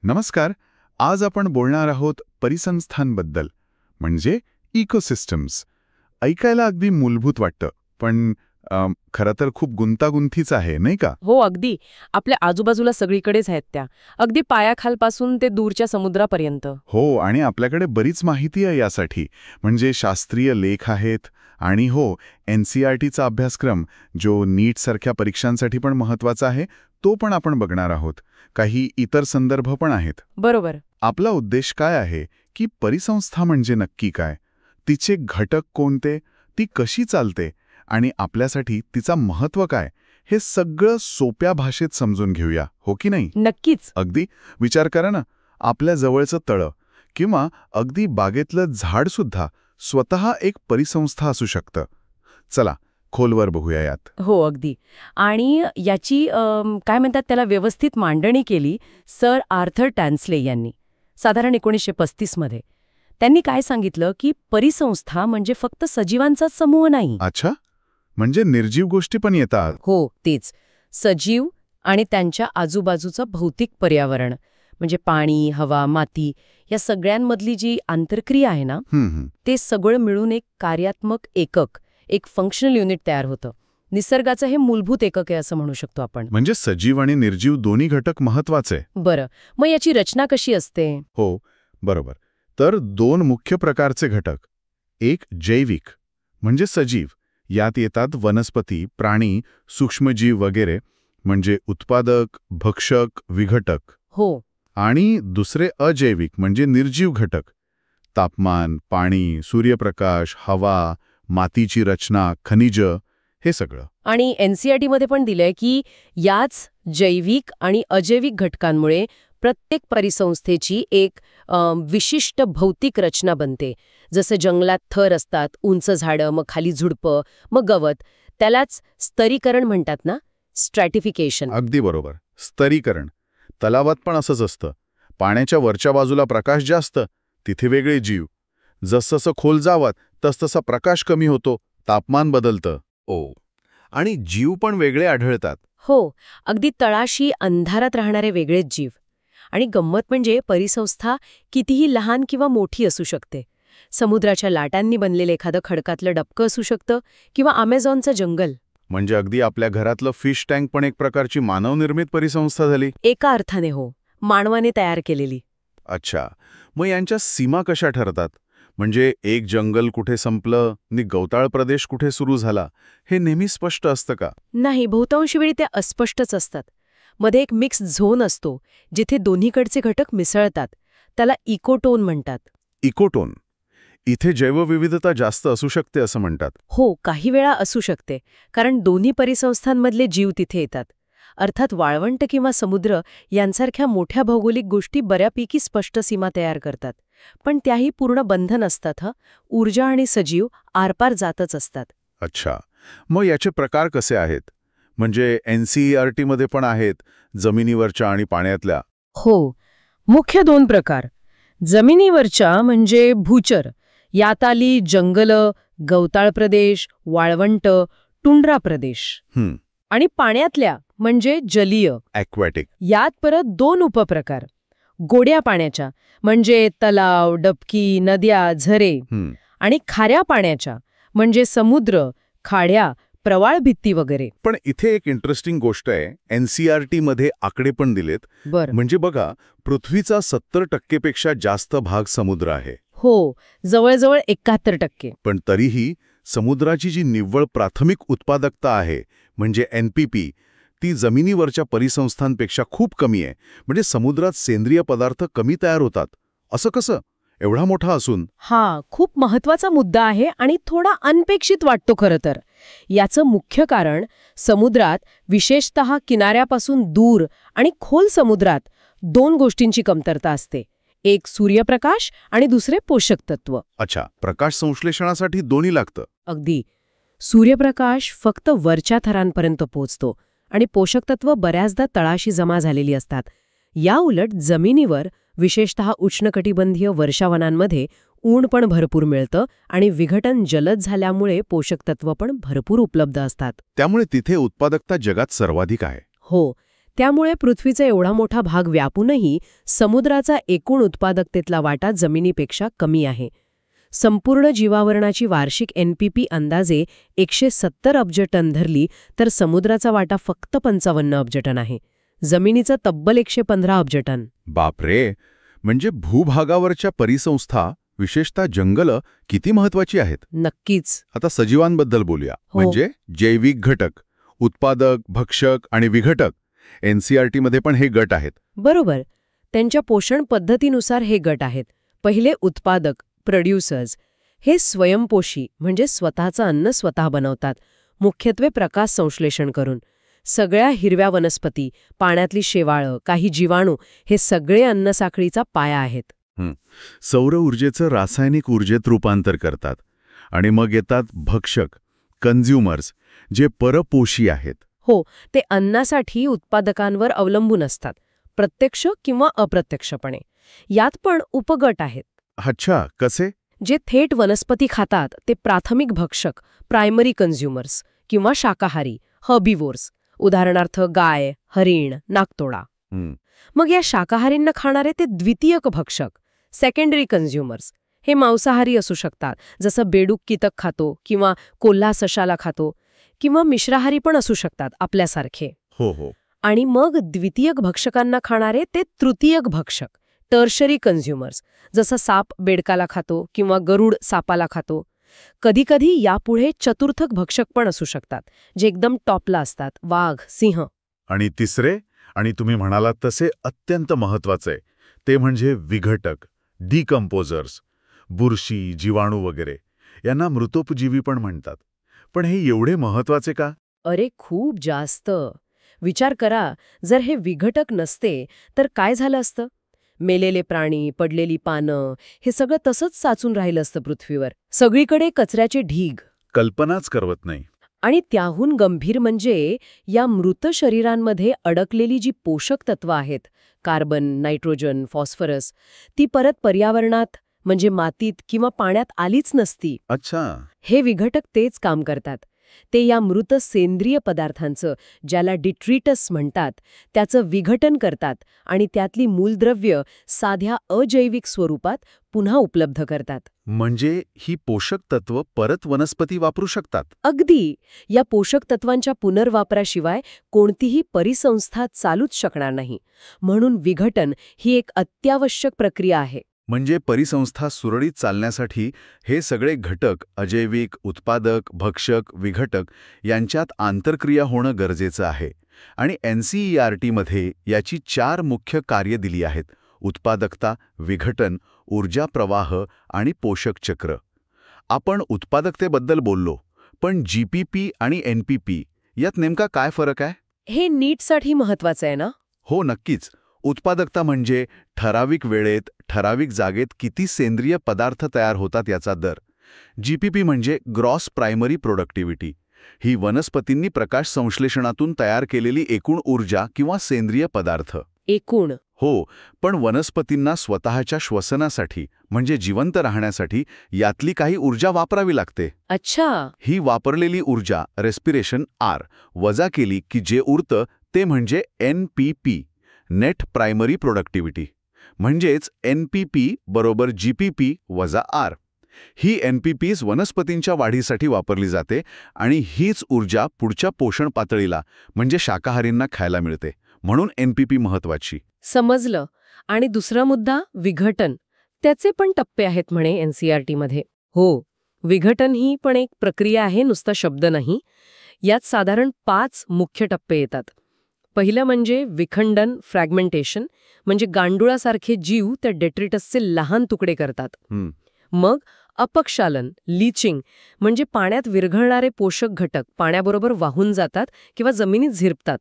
नमस्कार. आज आपण बोलणार आहोत परिसंस्थांबद्दल, म्हणजे इकोसिस्टम्स. ऐकायला अगदी मूलभूत वाटतं, पण खरं तर खूप गुंतागुंतीच आहे, नाही का? हो, अगदी. आपल्या आजूबाजूला सगळीकडेच आहेत त्या. अगदी पायाखालपासून ते दूरच्या समुद्रापर्यंत. हो, आणि आपल्याकडे बरीच माहिती आहे यासाठी. म्हणजे शास्त्रीय लेख आहेत आणि हो, NCERTचा अभ्यासक्रम, जो नीटसारख्या परीक्षांसाठी पण महत्त्वाचा आहे, तो पण आपण बघणार आहोत. काही इतर संदर्भ पण आहेत. बरोबर. आपला उद्देश काय आहे की परिसंस्था म्हणजे नक्की काय, तिचे घटक कोणते, ती कशी चालते आणि आपल्यासाठी तिचा महत्त्व काय, हे सगळं सोप्या भाषेत समजून घेऊया, हो की नाही? नक्कीच. अगदी विचार करा ना, आपल्या जवळचं तळं किंवा अगदी बागेतलं झाडसुद्धा स्वतः एक परिसंस्था असू शकतं. चला खोलवर बघूया यात. हो, अगदी. आणि याची काय म्हणतात त्याला व्यवस्थित मांडणी केली सर आर्थर टॅन्सले यांनी, साधारण 1935 मध्ये. त्यांनी काय सांगितलं की परिसंस्था म्हणजे फक्त सजीवांचाच समूह नाही. अच्छा, म्हणजे निर्जीव गोष्टी पण येतात. हो, तेच. सजीव आणि त्यांच्या आजूबाजूचं भौतिक पर्यावरण, म्हणजे पाणी, हवा, माती, या सगळ्यांमधली जी आंतरक्रिया आहे ना, ते सगळं मिळून एक कार्यात्मक एकक, एक फंक्शनल युनिट तयार होतं. निसर्गाचं हे मूलभूत एकक आहे असं म्हणू शकतो आपण. म्हणजे सजीव आणि निर्जीव दोन्ही घटक महत्वाचे. बरं, मग याची रचना कशी असते? हो, बरोबर. तर दोन मुख्य प्रकारचे घटक. एक जैविक, म्हणजे सजीव. यात येतात वनस्पती, प्राणी, सूक्ष्मजीव वगैरे, म्हणजे उत्पादक, भक्षक, विघटक. हो. आणि दुसरे अजैविक, म्हणजे निर्जीव घटक. तापमान, पाणी, सूर्यप्रकाश, हवा, मातीची रचना, खनिज, हे सगळं. आणि NCERT मध्ये पण दिलंय की याच जैविक आणि अजैविक घटकांमुळे प्रत्येक परिसंस्थेची एक विशिष्ट भौतिक रचना बनते. जसं जंगलात थर असतात, उंच झाडं, मग खाली झुडपं, मग गवत. त्यालाच स्तरीकरण म्हणतात ना, स्ट्रॅटिफिकेशन. अगदी बरोबर, स्तरीकरण. तलावात पण असंच असतं. पाण्याच्या वरच्या बाजूला प्रकाश जास्त, तिथे वेगळे जीव. जसजसं खोल जावत तसतसा प्रकाश कमी होतो, तापमान बदलतं. आणि जीव पण वेगळे आढळतात. हो, अगदी तळाशी अंधारात राहणारे वेगळेच जीव. आणि गंमत म्हणजे परिसंस्था कितीही लहान किंवा मोठी असू शकते. समुद्राच्या लाटांनी बनलेलं एखादं खडकातलं डबकं असू शकतं किंवा अमेझॉनचं जंगल. म्हणजे अगदी आपल्या घरातलं फिश टँक पण एक प्रकारची मानवनिर्मित परिसंस्था झाली. एका अर्थाने हो, मानवाने तयार केलेली. अच्छा, मग यांच्या सीमा कशा ठरतात? म्हणजे एक जंगल कुठे संपलं आणि गवताळ प्रदेश कुठे सुरू झाला, हे नेहमी स्पष्ट असतं का? नाही, बहुतांश वेळी ते अस्पष्टच असतात. मध्ये एक मिक्स झोन असतो, जिथे दोन्हीकडचे घटक मिसळतात. त्याला इकोटोन म्हणतात. इकोटोन. इथे जैवविविधता जास्त असू शकते असं म्हणतात. हो, काही वेळा असू शकते, कारण दोन्ही परिसंस्थांमधले जीव तिथे येतात. अर्थात वाळवंट किंवा समुद्र यांसारख्या मोठ्या भौगोलिक गोष्टी बऱ्यापैकी स्पष्ट सीमा तयार करतात. पण त्याही पूर्ण बंध नसतात. ऊर्जा आणि सजीव आरपार जातच असतात. अच्छा, मग याचे प्रकार कसे आहेत? म्हणजे NCERT मध्ये पण आहेत, जमिनीवरच्या आणि पाण्यातल्या. हो, मुख्य 2 प्रकार. जमिनीवरच्या म्हणजे भूचर, यात आली जंगलं, गवताळ प्रदेश, वाळवंट, टुंड्रा प्रदेश. आणि पाण्यातल्या म्हणजे जलीय, ॲक्वॅटिक. यात परत 2 उपप्रकार. गोड्या पाण्याच्या म्हणजे तलाव, डबकी, नद्या, झरे. आणि खाऱ्या पाण्याच्या म्हणजे समुद्र, खाड्या, प्रवाळ भित्ती वगैरे. पण इथे एक इंटरेस्टिंग गोष्ट आहे, NCERT मध्ये आकडे पण दिलेत. म्हणजे बघा, पृथ्वीचा 70% पेक्षा जास्त भाग समुद्र आहे. हो, जवळजवळ 71%. पण तरीही समुद्राची जी निव्वळ प्राथमिक उत्पादकता आहे, म्हणजे NPP, ती जमिनीवरच्या परिसंस्थांपेक्षा खूप कमी आहे. म्हणजे समुद्रात सेंद्रिय पदार्थ कमी तयार होतात. असं कसं, एवढा मोठा असून? हा खूप महत्वाचा मुद्दा आहे आणि थोडा अनपेक्षित वाटतो खरं तर. याचं मुख्य कारण समुद्रात, विशेषतः किनाऱ्यापासून दूर आणि खोल समुद्रात 2 गोष्टींची कमतरता असते. एक सूर्यप्रकाश आणि दुसरे पोषक तत्व. अच्छा, प्रकाश संश्लेषणासाठी दोन्ही लागतं. अगदी. सूर्यप्रकाश फक्त वरच्या थरांपर्यंत पोहोचतो आणि पोषक तत्व बऱ्याचदा तळाशी जमा झालेली असतात. या उलट जमिनीवर, विशेषतः उष्णकटिबंधीय वर्षावनांमध्ये ऊन पण भरपूर मिळतं आणि विघटन जलद झाल्यामुळे पोषक तत्व पण भरपूर उपलब्ध असतात. त्यामुळे तिथे उत्पादकता जगात सर्वाधिक आहे. हो, त्यामुळे पृथ्वीचा एवढा मोठा भाग व्यापूनही समुद्राचा एकूण उत्पादकतेतला वाटा जमिनीपेक्षा कमी आहे. संपूर्ण जीवावरणाची वार्षिक NPP अंदाजे 170 अब्ज टन धरली तर समुद्राचा वाटा फक्त 55 अब्ज टन आहे. जमिनीचा तब्बल 115 अब्ज टन. बापरे, म्हणजे भूभागावरच्या परिसंस्था, विशेषतः जंगलं किती महत्वाची आहेत. नक्कीच. आता सजीवांबद्दल बोलूया. हो. म्हणजे जैविक घटक, उत्पादक, भक्षक आणि विघटक. NCERT मध्ये पण हे गट आहेत. बरोबर. त्यांच्या पोषण पद्धतीनुसार हे गट आहेत. पहिले उत्पादक, प्रोड्युसर्स. हे स्वयंपोषी म्हणजे स्वतःचं अन्न स्वतः बनवतात, मुख्यत्वे प्रकाश संश्लेषण करून. सगळ्या हिरव्या वनस्पती, पाण्यातली शेवाळं, काही जीवाणू हे सगळे अन्नसाखळीचा पाया आहेत. सौर ऊर्जेचं रासायनिक ऊर्जेत रूपांतर करतात. आणि मग येतात भक्षक, कन्झ्युमर्स, जे परपोषी आहेत. हो, ते अन्नासाठी उत्पादकांवर अवलंबून असतात, प्रत्यक्ष किंवा अप्रत्यक्षपणे. यात पण उपगट आहेत. अच्छा, कसे? जे थेट वनस्पती खातात ते प्राथमिक भक्षक, प्रायमरी कन्झ्युमर्स, किंवा शाकाहारी, हर्बिवोर्स. उदाहरणार्थ गाय, हरिण, नागतोडा. मग या शाकाहारींना खाणारे ते द्वितीयक भक्षक, सेकंडरी कन्झ्युमर्स. हे मांसाहारी असू शकतात, जसं बेडूक कीटक खातो किंवा कोल्हा सशाला खातो, किंवा मिश्राहारी पण असू शकतात आपल्यासारखे. हो हो. आणि मग द्वितीयक भक्षकांना खाणारे ते तृतीयक भक्षक, टर्शरी कन्झ्युमर्स, जसं साप बेडकाला खातो किंवा गरुड सापाला खातो. कधीकधी यापुढे चतुर्थक भक्षक पण असू शकतात, जे एकदम टॉपला असतात, वाघ, सिंह. आणि तिसरे, आणि तुम्ही म्हणालात तसे अत्यंत महत्वाचे, ते म्हणजे विघटक, डिकम्पोजर्स. बुरशी, जीवाणू वगैरे यांना मृतोपजीवी पण म्हणतात. पण हे एवढे महत्वाचे का? अरे खूप जास्त. विचार करा, जर हे विघटक नसते तर काय झालं असतं? मेलेले प्राणी, पडलेली पानं, हे सगळं तसंच साचून राहिलं असतं पृथ्वीवर. सगळीकडे कचऱ्याचे ढीग. कल्पनाच करवत नाही. आणि त्याहून गंभीर म्हणजे या मृत शरीरांमध्ये अडकलेली जी पोषक तत्व आहेत, कार्बन, नायट्रोजन, फॉस्फरस, ती परत पर्यावरणात म्हणजे मातीत किंवा पाण्यात आलीच नसती. अच्छा. हे विघटक तेच काम करतात. ते या मृत सेंद्रिय पदार्थांचं, ज्याला डिट्रिटस म्हणतात, त्याचं विघटन करतात आणि त्यातली मूलद्रव्य साध्या अजैविक स्वरूपात पुन्हा उपलब्ध करतात. म्हणजे ही पोषक तत्व परत वनस्पती वापरू शकतात. अगदी. या पोषक तत्वांच्या पुनर्वापराशिवाय कोणतीही परिसंस्था चालूच शकणार नाही. म्हणून विघटन ही एक अत्यावश्यक प्रक्रिया आहे. म्हणजे परिसंस्था सुरळीत चालण्यासाठी हे सगळे घटक, अजैविक, उत्पादक, भक्षक, विघटक यांच्यात आंतरक्रिया होणं गरजेचं आहे. आणि NCERT मध्ये याची 4 मुख्य कार्ये दिली आहेत: उत्पादकता, विघटन, ऊर्जा प्रवाह आणि पोषक चक्र. आपण उत्पादकतेबद्दल बोललो, पण GPP आणि NPP यात नेमका काय फरक आहे? हे नीटसाठी महत्वाचं आहे ना? हो, नक्कीच. उत्पादकता म्हणजे ठराविक वेळेत, ठराविक जागेत किती सेंद्रिय पदार्थ तयार होतात याचा दर. GPP म्हणजे ग्रॉस प्रायमरी प्रोडक्टिव्हिटी. ही वनस्पतींनी प्रकाश संश्लेषणातून तयार केलेली एकूण ऊर्जा किंवा सेंद्रिय पदार्थ. एकूण. हो, पण वनस्पतींना स्वतःच्या श्वसनासाठी म्हणजे जिवंत राहण्यासाठी यातली काही ऊर्जा वापरावी लागते. अच्छा. ही वापरलेली ऊर्जा रेस्पिरेशन R वजा केली की जे उरतं ते म्हणजे NPP, नेट प्रायमरी प्रोडक्टिव्हिटी. म्हणजेच NPP बरोबर GPP वजा R. ही NPPs वनस्पतींच्या वाढीसाठी वापरली जाते आणि हीच ऊर्जा पुढच्या पोषण पातळीला म्हणजे शाकाहारींना खायला मिळते. म्हणून NPP महत्वाची. समजलं. आणि दुसरा मुद्दा, विघटन. त्याचे पण टप्पे आहेत म्हणे NCERT मध्ये. हो, विघटन ही पण एक प्रक्रिया आहे, नुसता शब्द नाही. यात साधारण 5 मुख्य टप्पे येतात. पहिलं म्हणजे विखंडन, फ्रॅगमेंटेशन, म्हणजे गांडुळासारखे जीव त्या डेट्रिटसचे लहान तुकडे करतात. मग अपक्षालन, लीचिंग, म्हणजे पाण्यात विरघळणारे पोषक घटक पाण्याबरोबर वाहून जातात किंवा जमिनीत झिरपतात.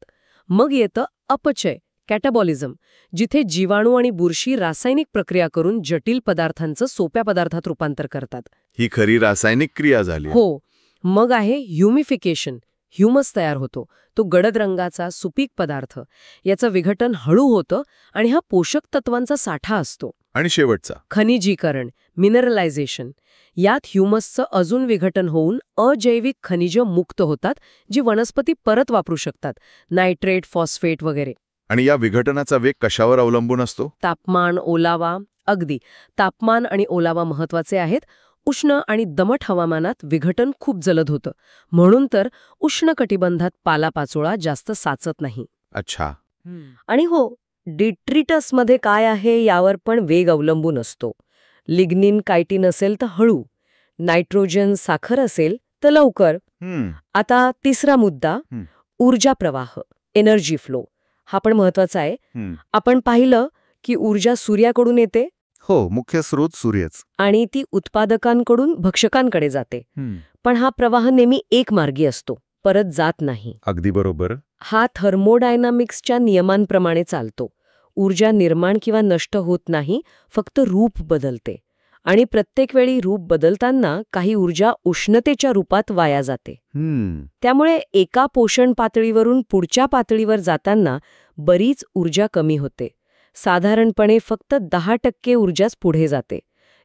मग येतं अपचय, कॅटाबॉलिझम, जिथे जीवाणू आणि बुरशी रासायनिक प्रक्रिया करून जटिल पदार्थांचं सोप्या पदार्थात रूपांतर करतात. ही खरी रासायनिक क्रिया झाली. हो. मग आहे ह्युमिफिकेशन. ह्युमस तयार होतो, तो गडद रंगाचा सुपीक पदार्थ. याचं विघटन हळू होतं आणि हा पोषक तत्वांचा साठा असतो. आणि शेवटचा खनिजीकरण, मिनरलायझेशन. यात ह्युमसचं अजून विघटन होऊन अजैविक खनिजं मुक्त होतात, जी वनस्पती परत वापरू शकतात, नायट्रेट, फॉस्फेट वगैरे. आणि या विघटनाचा वेग कशावर अवलंबून असतो? तापमान, ओलावा. अगदी. तापमान आणि ओलावा महत्वाचे आहेत. उष्ण आणि दमट हवामानात विघटन खूप जलद होतं. म्हणून तर उष्णकटिबंधात पालापाचोळा जास्त साचत नाही. अच्छा. आणि हो, डिट्रिटसमध्ये काय आहे यावर पण वेग अवलंबून असतो. लिग्निन कायटिन असेल तर हळू, नायट्रोजन साखर असेल तर लवकर. आता तिसरा मुद्दा, ऊर्जा प्रवाह, एनर्जी फ्लो. हा पण महत्वाचा आहे. आपण पाहिलं की ऊर्जा सूर्याकडून येते हो, मुख्य स्रोत सूर्यच. आणि ती उत्पादकांकडून भक्षकांकडे जाते. पण हा प्रवाह नेहमी एकमार्गी असतो, परत जात नाही. अगदी बरोबर. हा थर्मोडायनामिक्सच्या नियमांप्रमाणे चालतो. ऊर्जा निर्माण किंवा नष्ट होत नाही, फक्त रूप बदलते. आणि प्रत्येक वेळी रूप बदलताना काही ऊर्जा उष्णतेच्या रूपात वाया जाते. त्यामुळे एका पोषण पातळीवरून पुढच्या पातळीवर जाताना बरीच ऊर्जा कमी होते. साधारणपणे फक्त 10% ऊर्जाच पुढे जाते.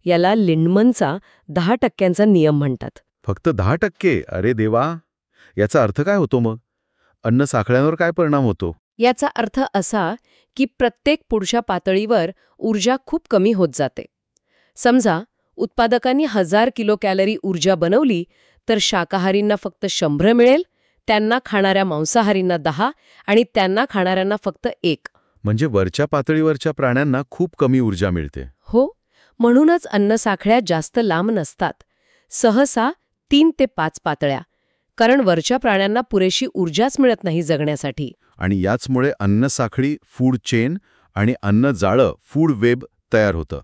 याला लिंडमनचा 10% नियम म्हणतात. फक्त 10%? अरे देवा! याचा अर्थ काय होतो मग? अन्न साखळ्यांवर काय परिणाम होतो? याचा अर्थ असा की प्रत्येक पुढच्या पातळीवर ऊर्जा खूप कमी होत जाते. समजा उत्पादकांनी 1000 किलो कॅलरी ऊर्जा बनवली तर शाकाहारींना फक्त 100 मिळेल, त्यांना खाणाऱ्या मांसाहारींना 10 आणि त्यांना खाणाऱ्यांना फक्त 1. म्हणजे वरच्या पातळीवरच्या प्राण्यांना खूप कमी ऊर्जा मिळते. हो, म्हणूनच अन्नसाखळ्या जास्त लांब नसतात. सहसा 3 ते 5 पातळ्या, कारण वरच्या प्राण्यांना पुरेशी ऊर्जाच मिळत नाही जगण्यासाठी. आणि याचमुळे अन्नसाखळी, फूड चेन आणि अन्न जाळं, फूड वेब तयार होतं.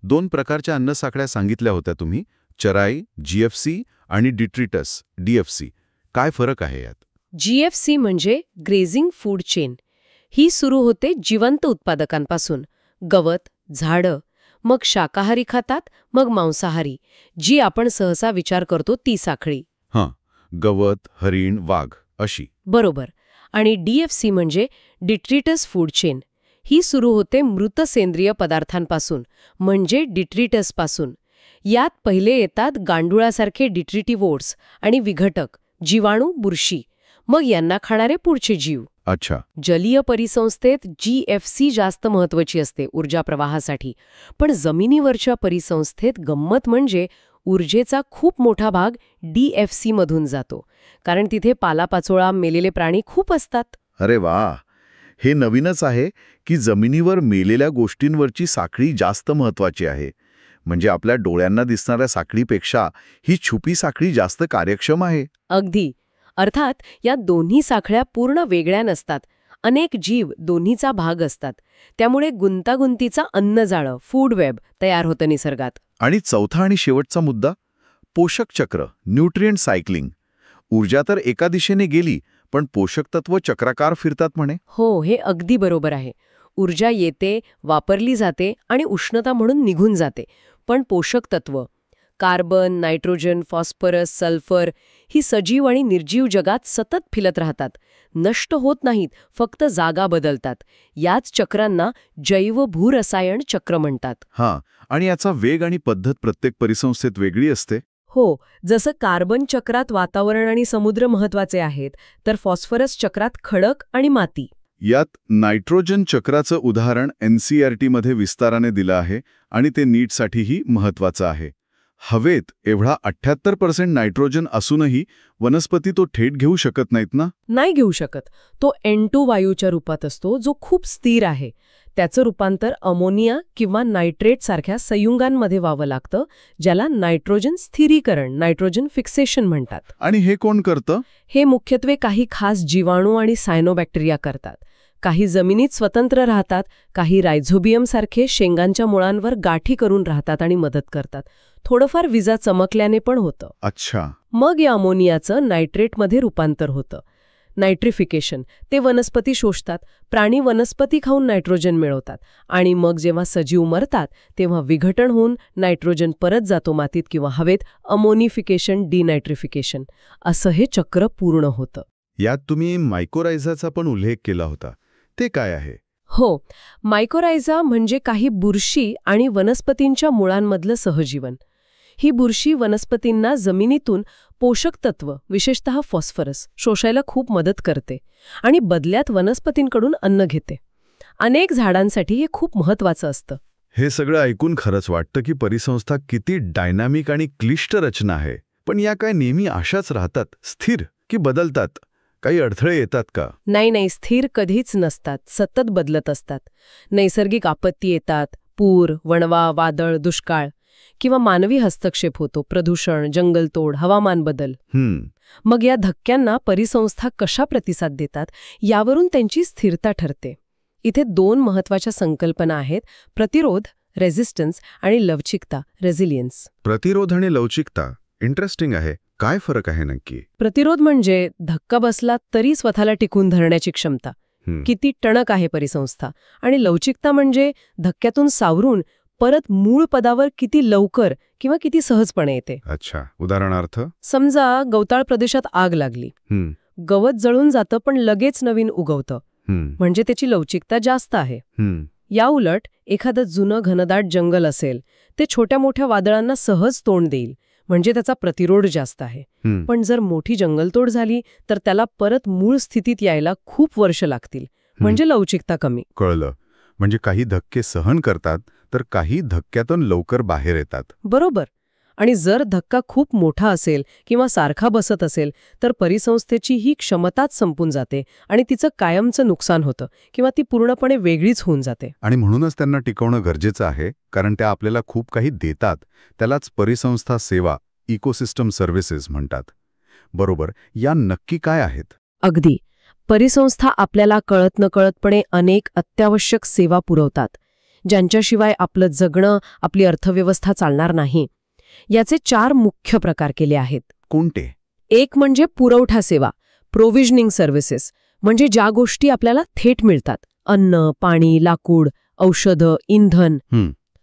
2 प्रकारच्या अन्नसाखळ्या सांगितल्या होत्या तुम्ही, चराई, जीएफसी आणि डिट्रिटस, डीएफसी. काय फरक आहे यात? जीएफसी म्हणजे ग्रेझिंग फूड चेन. ही सुरू होते जिवंत उत्पादकांपासून, गवत, झाडं, मग शाकाहारी खातात, मग मांसाहारी, जी आपण सहसा विचार करतो ती साखळी. हां, गवत, हरिण, वाघ अशी. बरोबर. आणि डीएफसी म्हणजे डिट्रिटस फूड चेन. ही सुरू होते मृत सेंद्रिय पदार्थांपासून, म्हणजे डिट्रिटसपासून. यात पहिले येतात गांडुळासारखे डिट्रिटिव्होर्स आणि विघटक, जीवाणू, बुरशी, मग यांना खाणारे पुढचे जीव. अच्छा. जलीय परिसंस्थेत जीएफसी जास्त महत्वाची असते ऊर्जा प्रवाहासाठी. पण जमिनीवरच्या परिसंस्थेत गंमत म्हणजे ऊर्जेचा खूप मोठा भाग डीएफसी मधून जातो, कारण तिथे पालापाचोळा, मेलेले प्राणी खूप असतात. अरे वा! हे नवीनच आहे की जमिनीवर मेलेल्या गोष्टींवरची साखळी जास्त महत्वाची आहे. म्हणजे आपल्या डोळ्यांना दिसणाऱ्या साखळीपेक्षा ही छुपी साखळी जास्त कार्यक्षम आहे. अगदी. अर्थात या दोन्ही साखळ्या पूर्ण वेगळ्या नसतात. अनेक जीव दोन्हीचा भाग असतात. त्यामुळे गुंतागुंतीचा अन्नजाळं, फूड वेब तयार होतं निसर्गात. आणि चौथा आणि शेवटचा मुद्दा, पोषक चक्र, न्यूट्रिएंट सायकलिंग. ऊर्जा तर एका दिशेने गेली, पण पोषक तत्व चक्राकार फिरतात म्हणे. हो, हे अगदी बरोबर आहे. ऊर्जा येते, वापरली जाते आणि उष्णता म्हणून निघून जाते. पण पोषक तत्व, कार्बन, नायट्रोजन, फॉस्फरस, सल्फर, ही सजीव आणि निर्जीव जगात सतत फिरत राहतात. नष्ट होत नाहीत, फक्त जागा बदलतात. याच चक्रांना जैव-भूरसायन चक्र म्हणतात. हां, आणि याचा वेग आणि पद्धत प्रत्येक परिसंस्थेत वेगळी असते. हो, जसं कार्बन चक्रात वातावरण आणि समुद्र महत्वाचे आहेत, तर फॉस्फरस चक्रात खडक आणि माती. यात नायट्रोजन चक्राचं उदाहरण NCERTमध्ये विस्ताराने दिलं आहे आणि ते नीटसाठीही महत्वाचं आहे. हवेत एवढा 78% नायट्रोजन असूनही वनस्पती तो थेट घेऊ शकत नाहीत ना? नाही घेऊ शकत. तो N2 वायूच्या रूपात असतो, जो खूप स्थिर आहे. त्याचं रूपांतर अमोनिया किंवा नायट्रेट सारख्या संयुगांमध्ये व्हावं लागतं, ज्याला नायट्रोजन स्थिरीकरण, नायट्रोजन फिक्सेशन म्हणतात. आणि हे कोण करतं? हे मुख्यत्वे काही खास जीवाणू आणि सायनोबॅक्टेरिया करतात. काही जमिनीत स्वतंत्र राहतात, काही रायझोबियम सारखे शेंगांच्या मुळांवर गाठी करून राहतात आणि मदत करतात. थोडंफार विजा चमकल्याने पण होतं. अच्छा. मग या अमोनियाचं नायट्रेटमध्ये रूपांतर होतं. नायट्रिफिकेशन. ते वनस्पती शोषतात, प्राणी वनस्पती खाऊन नायट्रोजन मिळवतात आणि मग जेव्हा सजीव मरतात तेव्हा विघटन होऊन नायट्रोजन परत जातो मातीत किंवा हवेत, अमोनिफिकेशन, डिनायट्रिफिकेशन. असं हे चक्र पूर्ण होतं. यात तुम्ही मायकोरायझाचा पण उल्लेख केला होता. ते काय आहे? हो, मायकोरायझा म्हणजे काही बुरशी आणि वनस्पतींच्या मुळांमधलं सहजीवन. ही बुरशी वनस्पतींना जमिनीतून पोषक तत्व, विशेषतः फॉस्फरस, शोषायला खूप मदत करते आणि बदल्यात वनस्पतींकडून अन्न घेते. अनेक झाडांसाठी हे खूप महत्वाचं असतं. हे सगळं ऐकून खरंच वाटतं की परिसंस्था किती डायनामिक आणि क्लिष्ट रचना आहे. पण या काय नेहमी अशाच राहतात, स्थिर की बदलतात? काही अडथळे येतात का? नाही, स्थिर कधीच नसतात, सतत बदलत असतात. नैसर्गिक आपत्ती येतात, पूर, वणवा, वादळ, दुष्काळ, किंवा मानवी हस्तक्षेप होतो, प्रदूषण, जंगलतोड, हवामान बदल. मग या धक्क्यांना परिसंस्था कशा प्रतिसाद देतात यावरून त्यांची स्थिरता ठरते. इथे 2 महत्वाच्या संकल्पना आहेत: प्रतिरोध, रेझिस्टन्स, आणि लवचिकता, रेझिलियन्स. प्रतिरोध आणि लवचिकता इंटरेस्टिंग आहे. काय फरक आहे नक्की? प्रतिरोध म्हणजे धक्का बसला तरी स्वतःला टिकून धरण्याची क्षमता, किती टणक आहे परिसंस्था. आणि लवचिकता म्हणजे धक्क्यातून सावरून परत मूळ पदावर किती लवकर किंवा किती सहजपणे येते. अच्छा, उदाहरणार्थ? समजा गवताळ प्रदेशात आग लागली, गवत जळून जातं पण लगेच नवीन उगवतं, म्हणजे त्याची लवचिकता जास्त आहे. या उलट एखादं जुनं घनदाट जंगल असेल, ते छोट्या मोठ्या वादळांना सहज तोंड देईल, म्हणजे त्याचा प्रतिरोध जास्त आहे. पण जर मोठी जंगलतोड झाली तर त्याला परत मूळ स्थितीत यायला खूप वर्ष लागतील, म्हणजे लवचिकता कमी. कळलं. म्हणजे काही धक्के सहन करतात तर काही धक्क्यातून लवकर बाहेर येतात. बरोबर. आणि जर धक्का खूप मोठा असेल किंवा सारखा बसत असेल तर परिसंस्थेची ही क्षमताच संपून जाते आणि तिचं कायमचं नुकसान होतं किंवा ती पूर्णपणे वेगळीच होऊन जाते. आणि म्हणूनच त्यांना टिकवणं गरजेचं आहे, कारण त्या आपल्याला खूप काही देतात. त्यालाच परिसंस्था सेवा, इकोसिस्टम सर्व्हिसेस म्हणतात. बरोबर. या नक्की काय आहेत? अगदी. परिसंस्था आपल्याला कळत नकळतपणे अनेक अत्यावश्यक सेवा पुरवतात, ज्यांच्याशिवाय आपलं जगणं, आपली अर्थव्यवस्था चालणार नाही. याचे 4 मुख्य प्रकार केले आहेत. कोणते? एक म्हणजे पुरवठा सेवा, प्रोव्हिजनिंग सर्व्हिसेस, म्हणजे ज्या गोष्टी आपल्याला थेट मिळतात: अन्न, पाणी, लाकूड, औषधं, इंधन.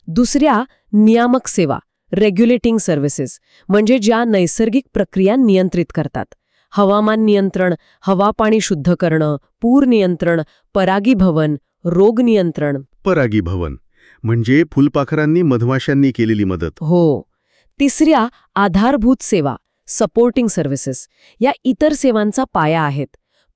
दुसऱ्या नियामक सेवा, रेग्युलेटिंग सर्व्हिसेस, म्हणजे ज्या नैसर्गिक प्रक्रिया नियंत्रित करतात: हवामान नियंत्रण, हवा पाणी शुद्ध करणं, पूर नियंत्रण, परागीभवन, रोग नियंत्रण. परागीभवन म्हणजे फुलपाखरांनी मधमाशांनी केलेली मदत. हो. तिसऱ्या आधारभूत सेवा, सपोर्टिंग सर्व्हिसेस, या इतर सेवांचा पाया आहेत: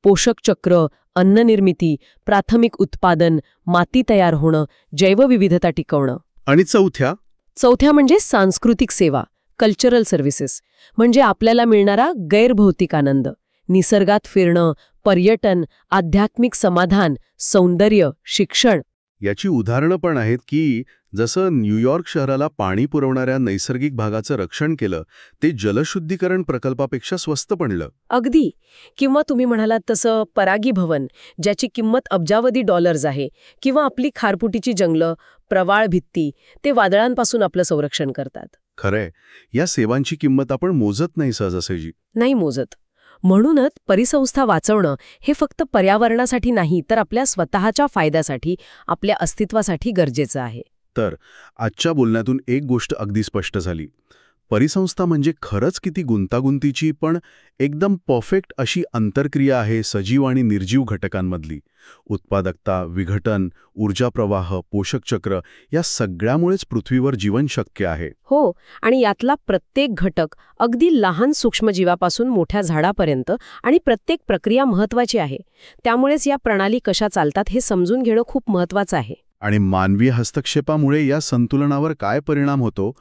पोषक चक्र, अन्न निर्मिती, प्राथमिक उत्पादन, माती तयार होणं, जैवविविधता टिकवणं. आणि चौथ्या म्हणजे सांस्कृतिक सेवा, कल्चरल सर्व्हिसेस, म्हणजे आपल्याला मिळणारा गैरभौतिक आनंद, निसर्गात फिरणं, पर्यटन, आध्यात्मिक समाधान, सौंदर्य, शिक्षण. याची उदाहरणं पण आहेत की जसं न्यूयॉर्क शहराला पाणी पुरवणाऱ्या नैसर्गिक भागाचं रक्षण केलं, ते जलशुद्धीकरण प्रकल्पापेक्षा स्वस्त पडलं. अगदी. किंवा तुम्ही म्हणालात तसं परागीभवन, ज्याची किंमत अब्जावधी डॉलर्स आहे, किंवा आपली खारपुटीची जंगलं, प्रवाळ भित्ती, ते वादळांपासून आपलं संरक्षण करतात. खरंय. या सेवांची किंमत आपण मोजत नाही सहजासहजी. नाही मोजत. म्हणूनच परिसंस्था वाचवणं हे फक्त पर्यावरणासाठी नाही, तर आपल्या स्वतःच्या फायद्यासाठी, आपल्या अस्तित्वासाठी गरजेचं आहे. तर आजच्या बोलण्यातून एक गोष्ट अगदी स्पष्ट झाली: परिसंस्था म्हणजे खरंच किती गुंतागुंतीची पण एकदम परफेक्ट अशी आंतरक्रिया आहे सजीव आणि निर्जीव घटकांमधली. उत्पादकता, विघटन, ऊर्जा प्रवाह, पोषक चक्र, या सगळ्यामुळेच पृथ्वीवर जीवन शक्य आहे. हो. आणि यातला प्रत्येक घटक, अगदी लहान सूक्ष्मजीवापासून मोठ्या झाडापर्यंत, आणि प्रत्येक प्रक्रिया महत्वाची आहे. त्यामुळेच या प्रणाली कशा चालतात हे समजून घेणं खूप महत्वाचं आहे. आणि मानवी हस्तक्षेपामुळे या संतुलनावर काय परिणाम होतो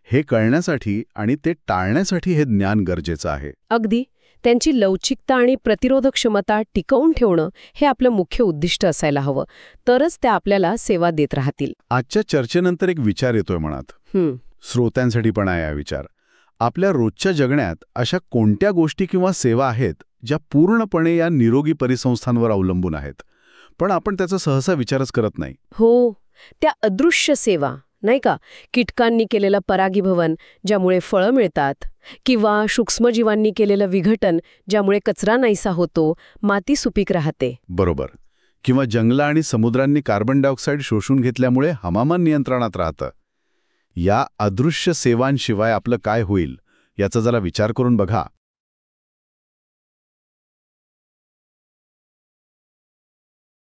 हे कळण्यासाठी आणि ते टाळण्यासाठी हे ज्ञान गरजेचं आहे. अगदी. त्यांची लवचिकता आणि प्रतिरोधक क्षमता टिकवून ठेवणं हे आपलं मुख्य उद्दिष्ट असायला हवं, तरच त्या आपल्याला सेवा देत राहतील. आजच्या चर्चेनंतर एक विचार येतोय मनात. श्रोत्यांसाठी पण आहे हा विचार. आपल्या रोजच्या जगण्यात अशा कोणत्या गोष्टी किंवा सेवा आहेत ज्या पूर्णपणे या निरोगी परिसंस्थांवर अवलंबून आहेत, पण आपण त्याचा सहसा विचारच करत नाही? हो. त्या अदृश्य सेवा, नाही का? कीटकांनी केलेलं परागीभवन, ज्यामुळे फळं मिळतात, किंवा सूक्ष्मजीवांनी केलेलं विघटन, ज्यामुळे कचरा नाहीसा होतो, माती सुपीक राहते. बरोबर. किंवा जंगलं आणि समुद्रांनी कार्बन डायऑक्साईड शोषून घेतल्यामुळे हवामान नियंत्रणात राहतं. या अदृश्य सेवांशिवाय आपलं काय होईल याचा जरा विचार करून बघा.